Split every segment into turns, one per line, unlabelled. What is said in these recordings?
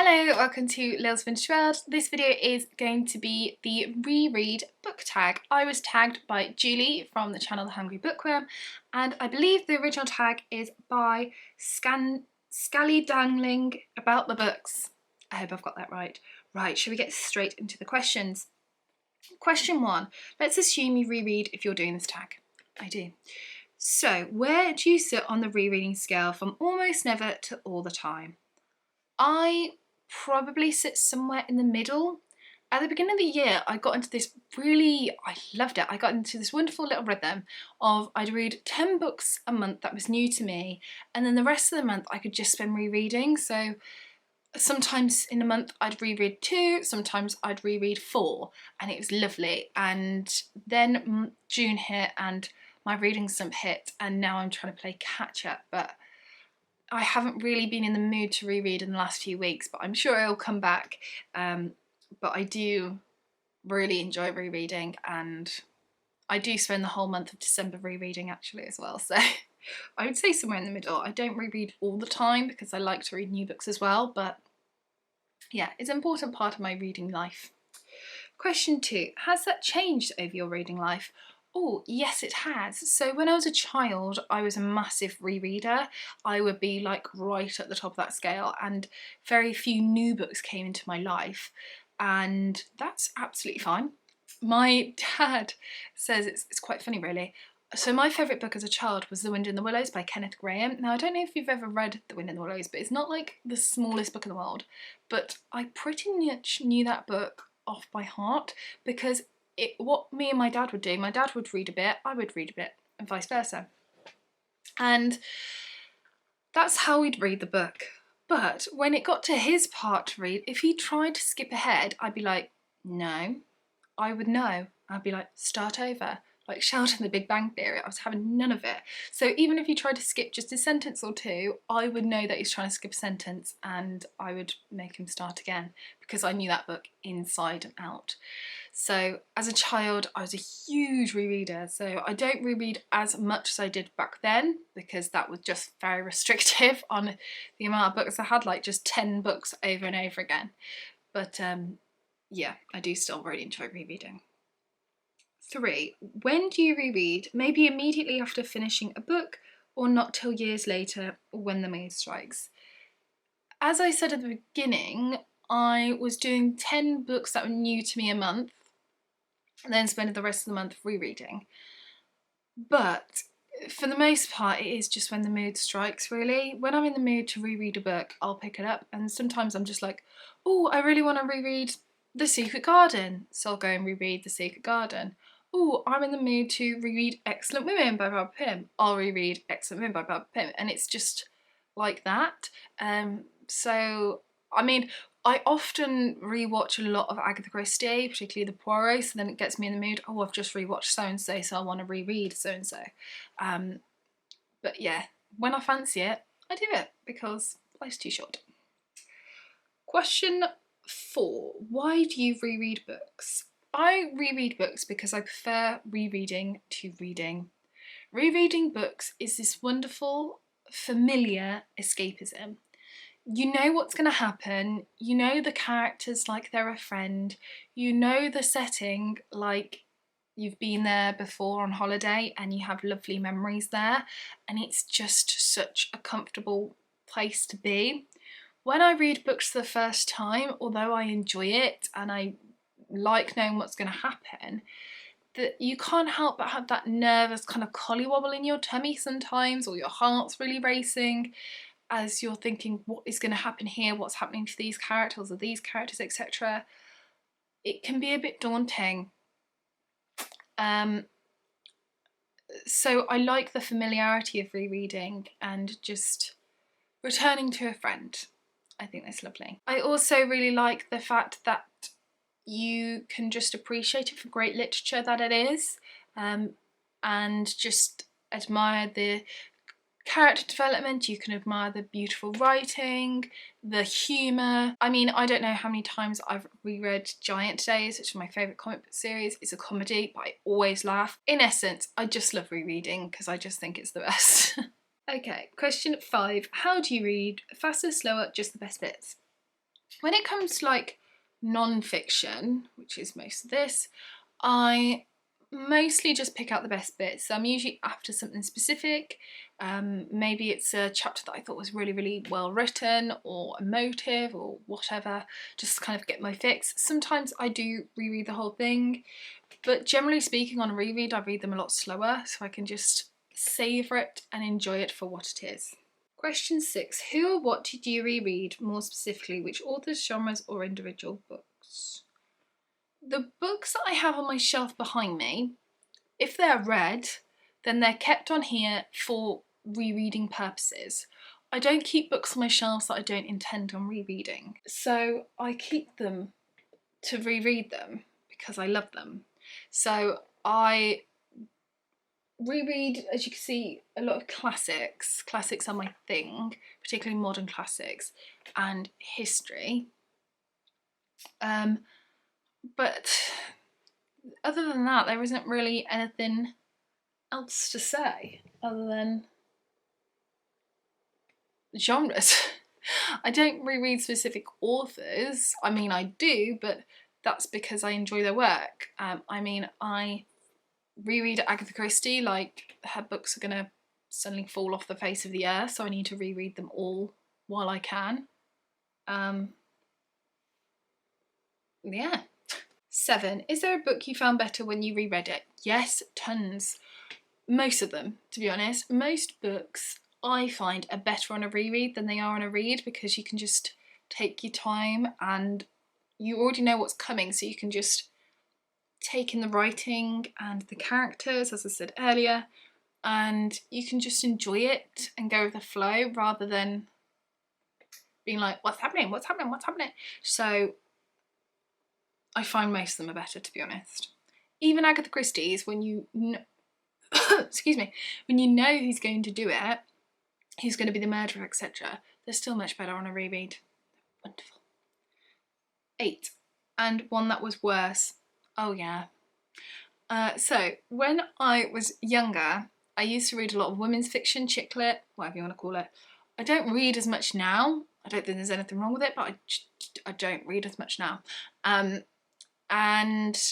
Hello, welcome to Lil's Vintage World. This video is going to be the reread book tag. I was tagged by Julie from the channel The Hungry Bookworm, and I believe the original tag is by Scally Dangling about the books. I hope I've got that right. Right, shall we get straight into the questions? Question 1. Let's assume you reread if you're doing this tag. I do. So, where do you sit on the rereading scale from almost never to all the time? I probably sit somewhere in the middle. At the beginning of the year, I got into this I loved it. I got into this wonderful little rhythm of I'd read 10 books a month that was new to me, and then the rest of the month I could just spend rereading. So sometimes in a month I'd reread 2, sometimes I'd reread 4, and it was lovely. And then June hit and my reading slump hit, and now I'm trying to play catch up, but I haven't really been in the mood to reread in the last few weeks, but I'm sure it'll come back. But I do really enjoy rereading, and I do spend the whole month of December rereading actually as well. So I would say somewhere in the middle. I don't reread all the time because I like to read new books as well, but yeah, it's an important part of my reading life. Question 2, has that changed over your reading life? Oh, yes, it has. So when I was a child, I was a massive rereader. I would be like right at the top of that scale, and very few new books came into my life, and that's absolutely fine. My dad says it's quite funny really. So my favourite book as a child was The Wind in the Willows by Kenneth Grahame. Now I don't know if you've ever read The Wind in the Willows, but it's not like the smallest book in the world, but I pretty much knew that book off by heart because what me and my dad would do, my dad would read a bit, I would read a bit, and vice versa. And that's how we'd read the book. But when it got to his part to read, if he tried to skip ahead, I'd be like, no. I would know. I'd be like, start over. Like Sheldon the Big Bang Theory, I was having none of it. So even if he tried to skip just a sentence or two, I would know that he's trying to skip a sentence, and I would make him start again because I knew that book inside and out. So as a child, I was a huge rereader. So I don't reread as much as I did back then because that was just very restrictive on the amount of books I had, like just 10 books over and over again. But yeah, I do still really enjoy rereading. 3. When do you reread? Maybe immediately after finishing a book, or not till years later when the mood strikes. As I said at the beginning, I was doing 10 books that were new to me a month, and then spending the rest of the month rereading. But for the most part, it is just when the mood strikes, really. When I'm in the mood to reread a book, I'll pick it up, and sometimes I'm just like, oh, I really want to reread The Secret Garden, so I'll go and reread The Secret Garden. Oh, I'm in the mood to reread Excellent Women by Barbara Pym. I'll reread Excellent Women by Barbara Pym, and it's just like that. So, I mean, I often rewatch a lot of Agatha Christie, particularly the Poirot, so then it gets me in the mood, oh, I've just rewatched so-and-so, so I want to reread so-and-so. But yeah, when I fancy it, I do it because life's too short. Question 4, why do you reread books? I reread books because I prefer rereading to reading. Rereading books is this wonderful, familiar escapism. You know what's going to happen, you know the characters like they're a friend, you know the setting like you've been there before on holiday and you have lovely memories there, and it's just such a comfortable place to be. When I read books for the first time, although I enjoy it and I like knowing what's going to happen, that you can't help but have that nervous kind of collywobble in your tummy sometimes, or your heart's really racing as you're thinking what is going to happen here, what's happening to these characters or these characters, etc. It can be a bit daunting. So I like the familiarity of rereading and just returning to a friend. I think that's lovely. I also really like the fact that you can just appreciate it for great literature that it is, and just admire the character development. You can admire the beautiful writing, the humour. I mean, I don't know how many times I've reread Giant Days, which is my favourite comic book series. It's a comedy, but I always laugh. In essence, I just love rereading because I just think it's the best. Okay, question 5. How do you read? Faster, slower, just the best bits? When it comes to like non-fiction, which is most of this, I mostly just pick out the best bits. So I'm usually after something specific. Maybe it's a chapter that I thought was really, really well written or emotive or whatever, just to kind of get my fix. Sometimes I do reread the whole thing, but generally speaking on a reread, I read them a lot slower so I can just savour it and enjoy it for what it is. Question 6. Who or what did you reread? More specifically, which authors, genres or individual books? The books that I have on my shelf behind me, if they're read, then they're kept on here for rereading purposes. I don't keep books on my shelves that I don't intend on rereading. So I keep them to reread them because I love them. So I reread, as you can see, a lot of classics. Classics are my thing, particularly modern classics and history. But other than that, there isn't really anything else to say other than genres. I don't reread specific authors. I mean, I do, but that's because I enjoy their work. I reread Agatha Christie, like her books are gonna suddenly fall off the face of the earth, so I need to reread them all while I can. Yeah. 7. Is there a book you found better when you reread it? Yes, tons. Most of them, to be honest. Most books I find are better on a reread than they are on a read because you can just take your time and you already know what's coming, so you can just take in the writing and the characters, as I said earlier, and you can just enjoy it and go with the flow rather than being like, what's happening, what's happening, what's happening? So I find most of them are better, to be honest. Even Agatha Christie's, when you know, excuse me, when you know who's going to do it, who's going to be the murderer, etc., they're still much better on a reread. Wonderful. 8. And one that was worse. Oh yeah. So when I was younger, I used to read a lot of women's fiction, chick lit, whatever you want to call it. I don't read as much now. I don't think there's anything wrong with it, but I don't read as much now. And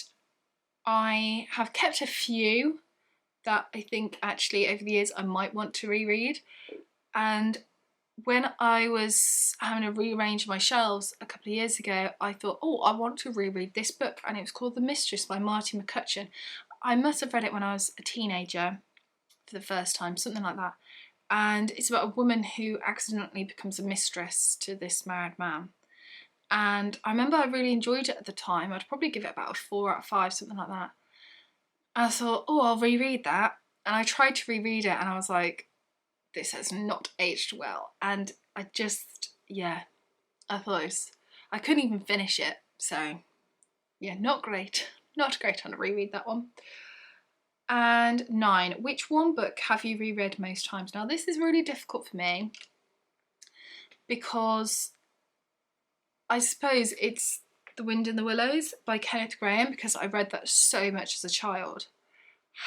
I have kept a few that I think actually over the years I might want to reread. And when I was having to rearrange my shelves a couple of years ago, I thought, oh, I want to reread this book, and it was called The Mistress by Marty McCutcheon. I must have read it when I was a teenager for the first time, something like that. And it's about a woman who accidentally becomes a mistress to this married man. And I remember I really enjoyed it at the time. I'd probably give it about a 4 out of 5, something like that. And I thought, oh, I'll reread that. And I tried to reread it and I was like, this has not aged well. And I just, yeah, I thought I couldn't even finish it. So yeah, not great. Not great on a reread, that one. And 9, which one book have you reread most times? Now this is really difficult for me because I suppose it's The Wind in the Willows by Kenneth Grahame because I read that so much as a child.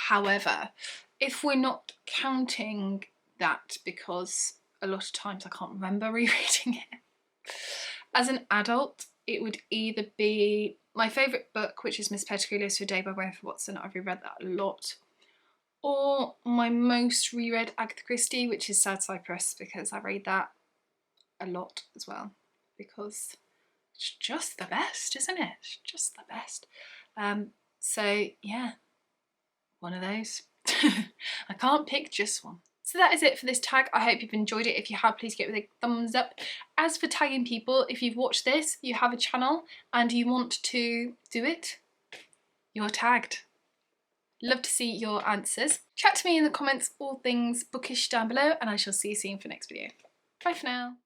However, if we're not counting that, because a lot of times I can't remember rereading it, as an adult it would either be my favourite book, which is Miss Pettigrew Lives for a Day by Winifred Watson. I've reread that a lot. Or my most reread Agatha Christie, which is Sad Cypress, because I read that a lot as well, because it's just the best, isn't it? It's just the best. So yeah, one of those. I can't pick just one. So that is it for this tag. I hope you've enjoyed it. If you have, please give it a thumbs up. As for tagging people, if you've watched this, you have a channel and you want to do it, you're tagged. Love to see your answers. Chat to me in the comments, all things bookish down below, and I shall see you soon for the next video. Bye for now.